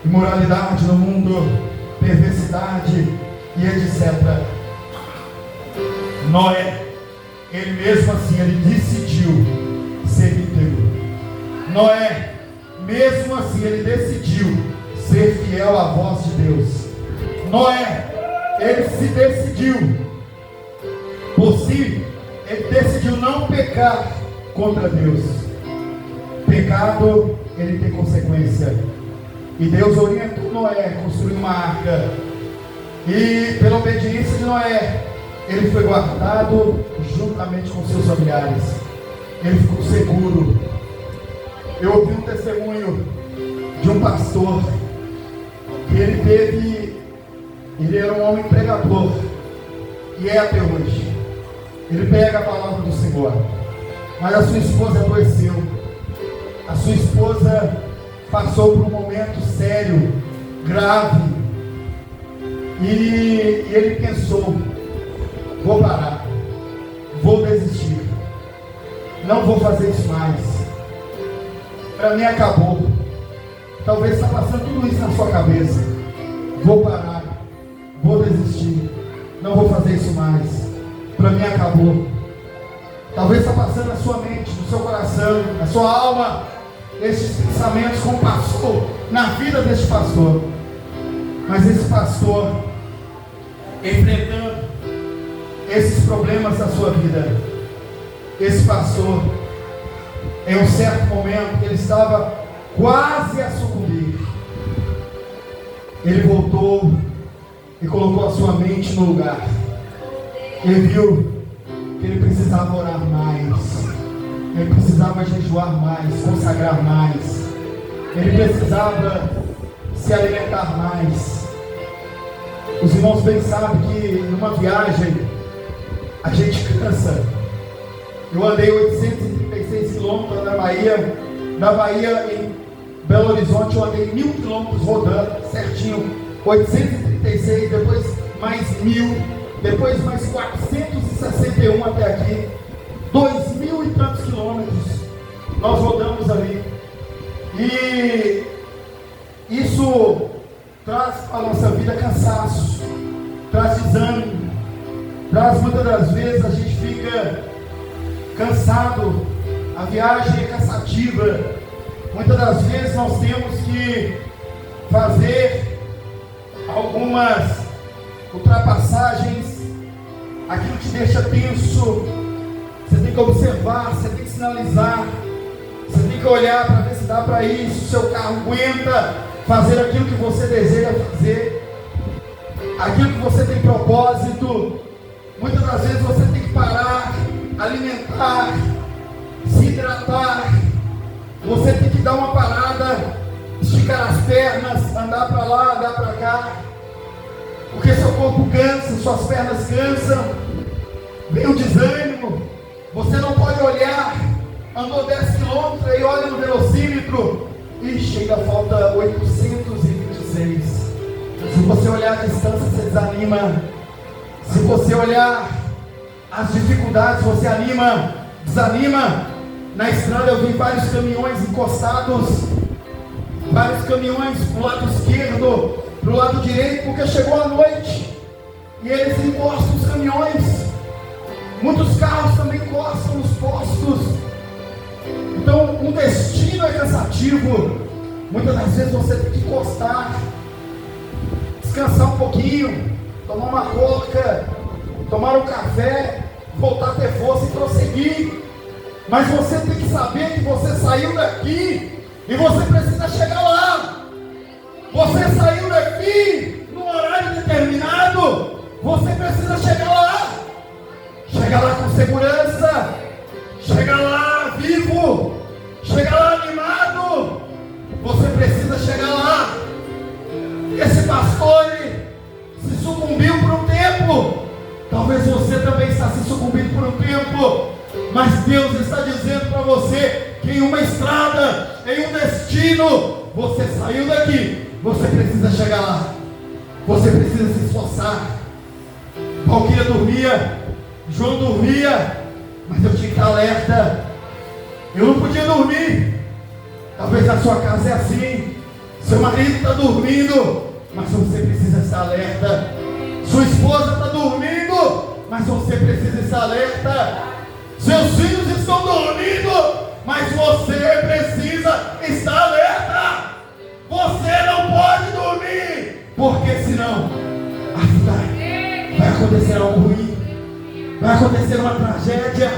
imoralidade no mundo, perversidade e etc. Noé, ele mesmo assim, ele decidiu ser íntegro. Noé, mesmo assim, ele decidiu ser fiel à voz de Deus. Noé, ele se decidiu por si, ele decidiu não pecar contra Deus. Pecado, ele tem consequência. E Deus orientou Noé a construir uma arca. E pela obediência de Noé, ele foi guardado juntamente com seus familiares. Ele ficou seguro. Eu ouvi um testemunho de um pastor que ele era um homem pregador, e é até hoje. Ele prega a palavra do Senhor, mas a sua esposa adoeceu. A sua esposa passou por um momento sério grave. E ele pensou: vou parar, vou desistir, não vou fazer isso mais, para mim acabou. Talvez está passando tudo isso na sua cabeça: vou parar, vou desistir, não vou fazer isso mais, para mim acabou. Talvez está passando na sua mente, no seu coração, na sua alma, esses pensamentos como pastor, na vida deste pastor. Mas esse pastor, enfrentando esses problemas da sua vida, esse pastor, em um certo momento, ele estava quase a sucumbir. Ele voltou e colocou a sua mente no lugar. Ele viu que ele precisava orar mais, ele precisava jejuar mais, consagrar mais, ele precisava se alimentar mais. Os irmãos bem sabem que numa viagem a gente cansa. Eu andei 836 quilômetros da Bahia em Belo Horizonte, eu andei 1000 quilômetros rodando certinho, 836, depois mais 1000, depois mais 461 até aqui, 2000 e tantos quilômetros nós rodamos ali. E isso traz para a nossa vida cansaço, traz desânimo, traz muitas das vezes a gente fica cansado, a viagem é cansativa, muitas das vezes nós temos que fazer algumas ultrapassagens, aquilo te deixa tenso, você tem que observar, você tem que sinalizar, você tem que olhar para ver se dá para ir, se o seu carro aguenta fazer aquilo que você deseja fazer, aquilo que você tem propósito. Muitas das vezes você tem que parar, alimentar, se hidratar, você tem que dar uma parada, esticar as pernas, andar para lá, andar para cá, porque seu corpo cansa, suas pernas cansam, vem o desânimo, você não pode olhar, andou 10 quilômetros e olha no velocímetro, e chega, falta 826, se você olhar a distância você desanima, se você olhar as dificuldades você desanima. Na estrada eu vi vários caminhões encostados, vários caminhões para o lado esquerdo, para o lado direito, porque chegou a noite e eles encostam os caminhões. Muitos carros também encostam nos postos. Então um destino é cansativo. Muitas das vezes você tem que encostar, descansar um pouquinho, tomar uma coca, tomar um café, voltar a ter força e prosseguir. Mas você tem que saber que você saiu daqui e você precisa chegar lá. Você saiu daqui num horário determinado, você precisa chegar lá. Chega lá com segurança, chega lá vivo, chega lá animado. Você precisa chegar lá. Esse pastor se sucumbiu por um tempo. Talvez você também está se sucumbindo por um tempo. Mas Deus está dizendo para você que em uma estrada, em um destino, você saiu daqui, você precisa chegar lá. Você precisa se esforçar. Valquíria dormia, João dormia, mas eu tinha que estar alerta. Eu não podia dormir. Talvez a sua casa é assim. Seu marido está dormindo, mas você precisa estar alerta. Sua esposa está dormindo, mas você precisa estar alerta. Seus filhos estão dormindo, mas você precisa estar alerta. Você não pode dormir, porque senão vai acontecer algo ruim, vai acontecer uma tragédia.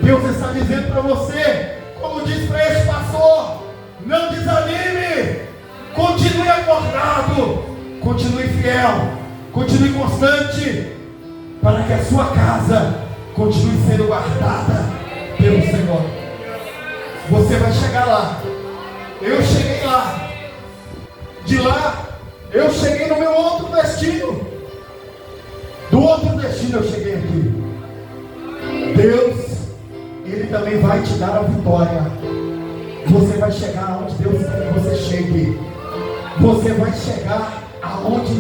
Deus está dizendo para você, como diz para esse pastor: não desanime, continue acordado, continue fiel, continue constante, para que a sua casa continue sendo guardada pelo Senhor. Você vai chegar lá. Eu cheguei lá. De lá, eu cheguei no meu outro destino. Do outro destino eu cheguei aqui. Deus, Ele também vai te dar a vitória. Você vai chegar onde Deus quer que você chegue. você vai chegar aonde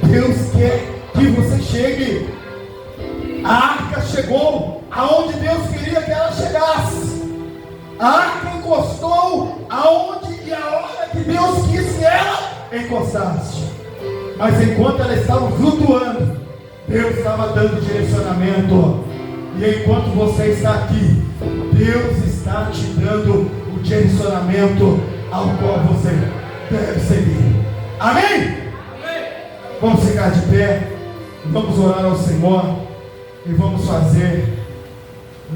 Deus quer que você chegue. A arca chegou aonde Deus queria que ela chegasse. A arca encostou aonde e a hora que Deus quis que ela encostasse. Mas enquanto ela estava flutuando, Deus estava dando direcionamento. E enquanto você está aqui, Deus está te dando o direcionamento ao qual você deve seguir. Amém? Amém. Vamos ficar de pé, vamos orar ao Senhor e vamos fazer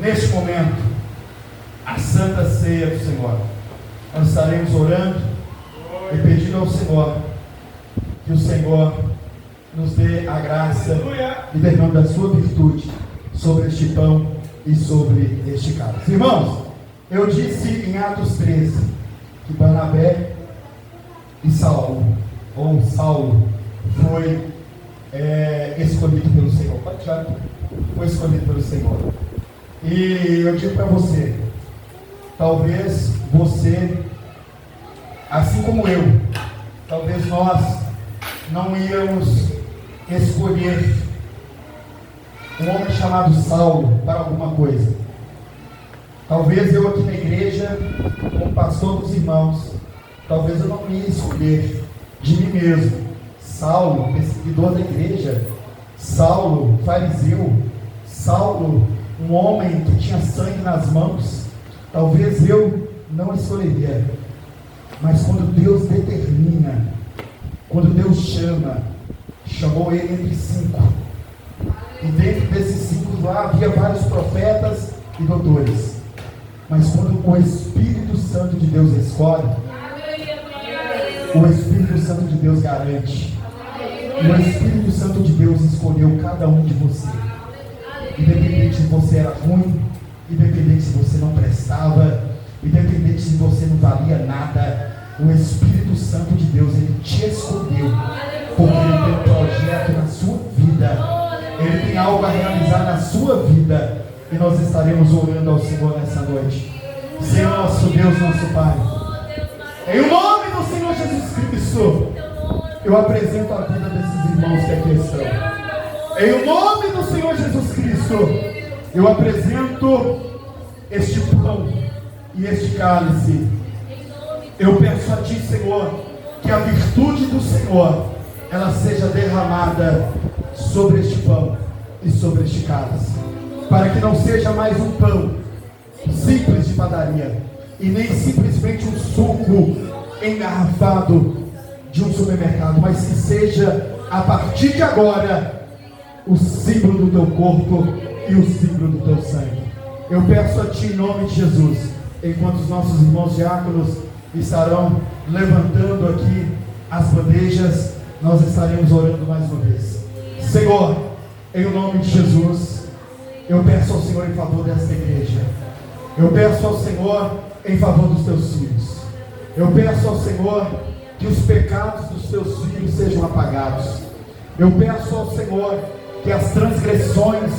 neste momento a Santa Ceia do Senhor. Nós estaremos orando e pedindo ao Senhor que o Senhor nos dê a graça e derrame da sua virtude sobre este pão e sobre este cálice. Irmãos, eu disse em Atos 13 que Barnabé e Saulo foi escolhido pelo Senhor. Foi escolhido pelo Senhor. E eu digo para você, talvez você, assim como eu, talvez nós não íamos escolher um homem chamado Saulo para alguma coisa. Talvez eu aqui na igreja, como pastor dos irmãos, talvez eu não ia escolher de mim mesmo Saulo, perseguidor da igreja, Saulo, fariseu, Saulo, um homem que tinha sangue nas mãos. Talvez eu não escolheria. Mas quando Deus determina, quando Deus chamou ele entre 5. E dentro desses 5 lá havia vários profetas e doutores. Mas quando o Espírito Santo de Deus escolhe, o Espírito Santo de Deus garante. O Espírito Santo de Deus escolheu cada um de você. Independente se você era ruim, independente se você não prestava, independente se você não valia nada, o Espírito Santo de Deus, ele te escolheu, porque ele tem um projeto na sua vida, ele tem algo a realizar na sua vida, e nós estaremos orando ao Senhor nessa noite. Senhor nosso Deus, nosso Pai, em nome do Senhor Jesus Cristo, eu apresento a vida desses irmãos que aqui estão. Em nome do Senhor Jesus Cristo, eu apresento este pão e este cálice. Eu peço a Ti, Senhor, que a virtude do Senhor, ela seja derramada sobre este pão e sobre este cálice, para que não seja mais um pão simples de padaria, e nem simplesmente um suco engarrafado de um supermercado, mas que seja, a partir de agora, o símbolo do Teu corpo e o símbolo do Teu sangue. Eu peço a Ti em nome de Jesus, enquanto os nossos irmãos diáconos estarão levantando aqui as bandejas, nós estaremos orando mais uma vez. Senhor, em nome de Jesus, eu peço ao Senhor em favor desta igreja. Eu peço ao Senhor em favor dos Teus filhos. Eu peço ao Senhor que os pecados dos Teus filhos sejam apagados. Eu peço ao Senhor que as transgressões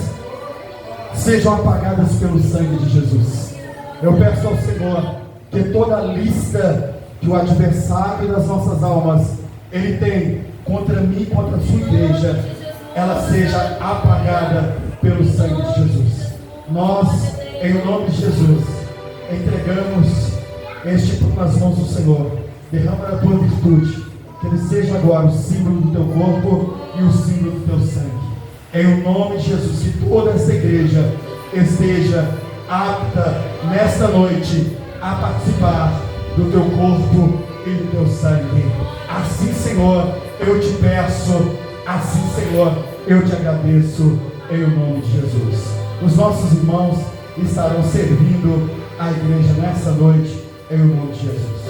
sejam apagadas pelo sangue de Jesus. Eu peço ao Senhor que toda a lista que o adversário das nossas almas ele tem contra mim, contra a sua igreja, ela seja apagada pelo sangue de Jesus. Nós, em nome de Jesus, entregamos este pão nas mãos do Senhor. Derrama a Tua virtude, que ele seja agora o símbolo do Teu corpo e o símbolo do Teu sangue. Em nome de Jesus, que toda essa igreja esteja apta nesta noite a participar do Teu corpo e do Teu sangue. Assim, Senhor, eu te peço, assim, Senhor, eu te agradeço, em nome de Jesus. Os nossos irmãos estarão servindo a igreja nessa noite, em nome de Jesus.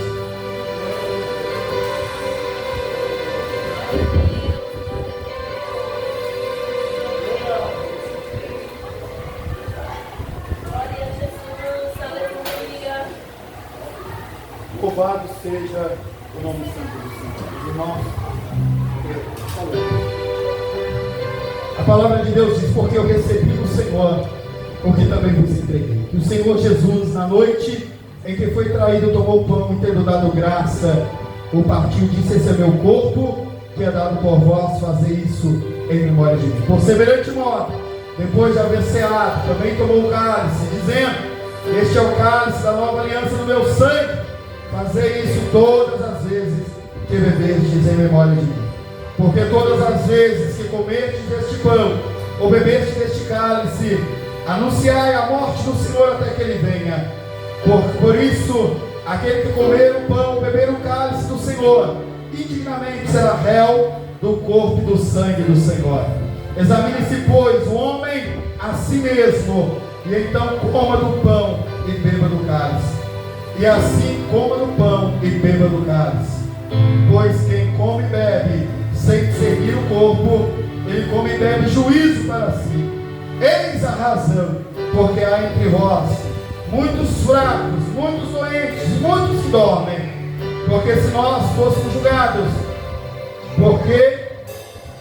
Louvado seja o nome santo do Senhor. Irmãos, a palavra de Deus diz: porque eu recebi do Senhor, porque também vos entreguei. Que o Senhor Jesus, na noite em que foi traído, tomou o pão e, tendo dado graça, o partiu e disse: esse é meu corpo, que é dado por vós, fazer isso em memória de mim. Por semelhante modo, depois de haver ceado, também tomou o cálice, dizendo: este é o cálice da nova aliança do meu sangue, fazei isso todas as vezes que beberdes em memória de mim. Porque todas as vezes que comerdes deste pão, ou beberdes deste cálice, anunciai a morte do Senhor até que Ele venha. Por isso, aquele que comer o pão, ou beber o cálice do Senhor, indignamente será réu do corpo e do sangue do Senhor. Examine-se, pois, o homem a si mesmo, e então coma do pão e beba do cálice. E assim coma do pão e beba do cálice. Pois quem come e bebe sem discernir o corpo, ele come e bebe juízo para si. Eis a razão, porque há entre vós muitos fracos, muitos doentes, muitos que dormem. Porque se nós fôssemos julgados,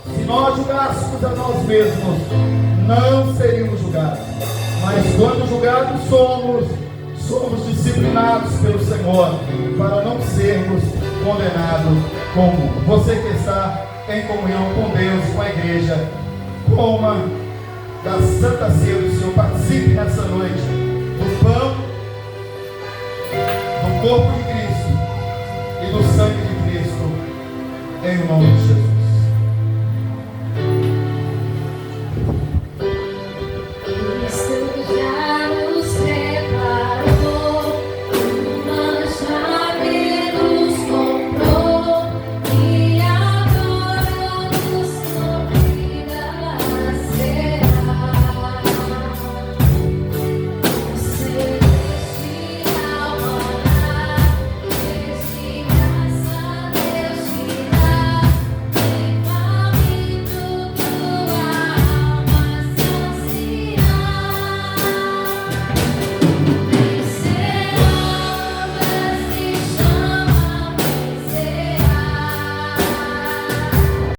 se nós julgássemos a nós mesmos, não seríamos julgados. Mas quando julgados somos disciplinados pelo Senhor, para não sermos condenados com o mundo. Você que está em comunhão com Deus e com a igreja, coma da Santa Ceia do Senhor, participe nessa noite do pão, do corpo de Cristo e do sangue de Cristo, em nome de Jesus.